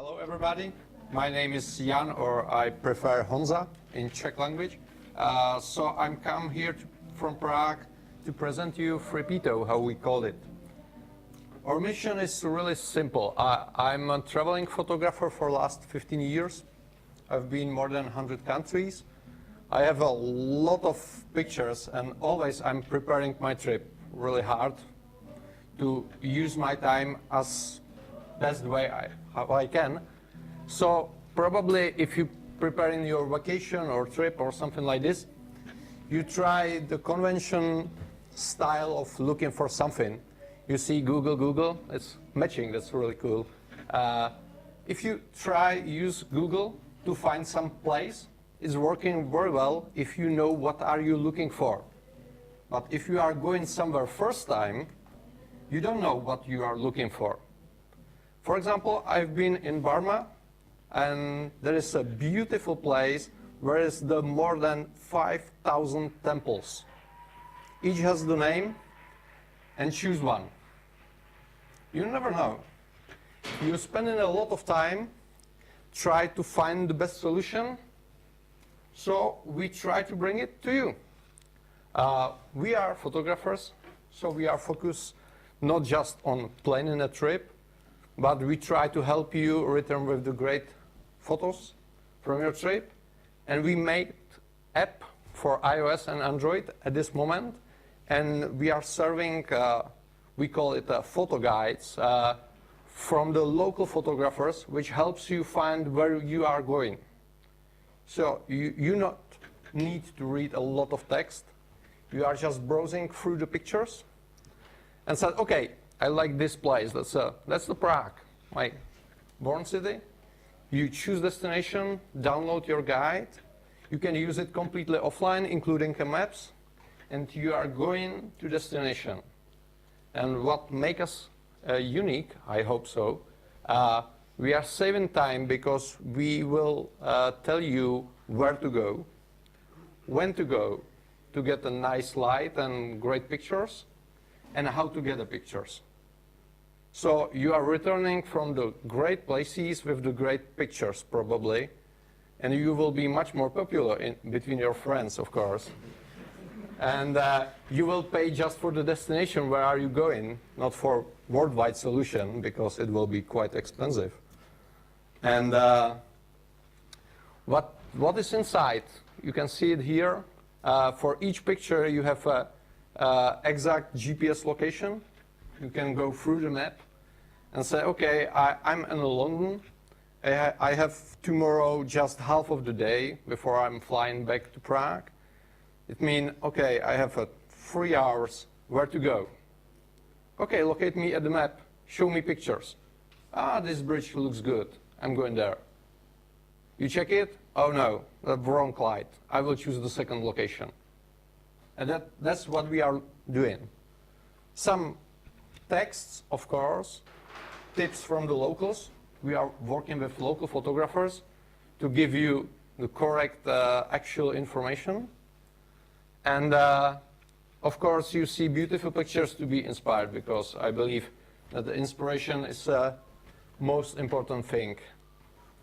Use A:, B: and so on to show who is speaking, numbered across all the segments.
A: Hello, everybody. My name is Jan, or I prefer Honza in Czech language. So I'm come here from Prague to present you Fripito, how we call it. Our mission is really simple. I'm a traveling photographer for the last 15 years. I've been more than 100 countries. I have a lot of pictures, and always I'm preparing my trip really hard to use my time as best way how I can. So probably if you preparing your vacation or trip or something like this, you try the convention style of looking for something. You see Google, it's matching, that's really cool. If you try use Google to find some place, it's working very well if you know what are you looking for. But if you are going somewhere first time, you don't know what you are looking for. For example, I've been in Burma, and there is a beautiful place where is the more than 5,000 temples. Each has the name, and choose one. You never know. You're spending a lot of time try to find the best solution, so we try to bring it to you. We are photographers, so we are focused not just on planning a trip, but we try to help you return with the great photos from your trip. And we made app for iOS and Android at this moment, and we are serving, we call it photo guides from the local photographers, which helps you find where you are going. So you not need to read a lot of text. You are just browsing through the pictures and said, okay, I like this place. That's the Prague, my born city. You choose destination, download your guide. You can use it completely offline, including maps, and you are going to destination. And what makes us unique, I hope so, we are saving time because we will tell you where to go, when to go, to get a nice light and great pictures, and how to get the pictures. So you are returning from the great places with the great pictures, probably, and you will be much more popular between your friends, of course. And you will pay just for the destination, where are you going, not for worldwide solution, because it will be quite expensive. And what is inside? You can see it here. For each picture, you have an exact GPS location. You can go through the map and say, okay, I'm in London. I have tomorrow just half of the day before I'm flying back to Prague. It means, okay, I have 3 hours, where to go? Okay, locate me at the map, show me pictures. This bridge looks good, I'm going there. You check it, oh no, the wrong light. I will choose the second location. And that's what we are doing. Some texts, of course, tips from the locals. We are working with local photographers to give you the correct actual information. And of course, you see beautiful pictures to be inspired, because I believe that the inspiration is the most important thing.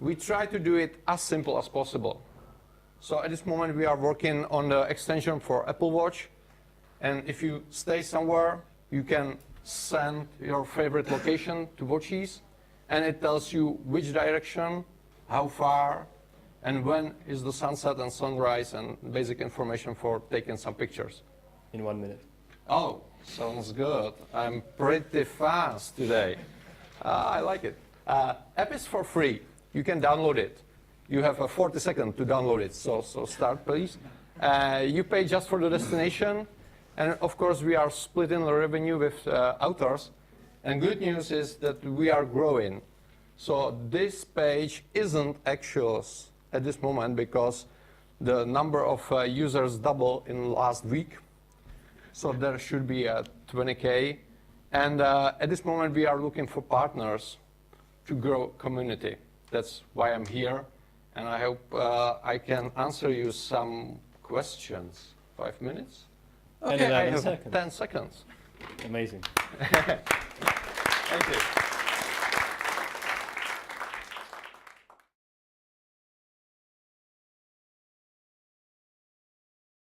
A: We try to do it as simple as possible. So at this moment, we are working on the extension for Apple Watch. And if you stay somewhere, you can send your favorite location to watches, and it tells you which direction, how far, and when is the sunset and sunrise, and basic information for taking some pictures.
B: In 1 minute.
A: Oh, sounds good. I'm pretty fast today. I like it. App is for free. You can download it. You have 40 seconds to download it, so start, please. You pay just for the destination, and of course we are splitting the revenue with authors. And good news is that we are growing. So this page isn't actual at this moment, because the number of users doubled in last week. So there should be 20K. And at this moment, we are looking for partners to grow community. That's why I'm here. And I hope I can answer you some questions. 5 minutes? Okay, I have 10 seconds.
B: Amazing.
A: Thank you.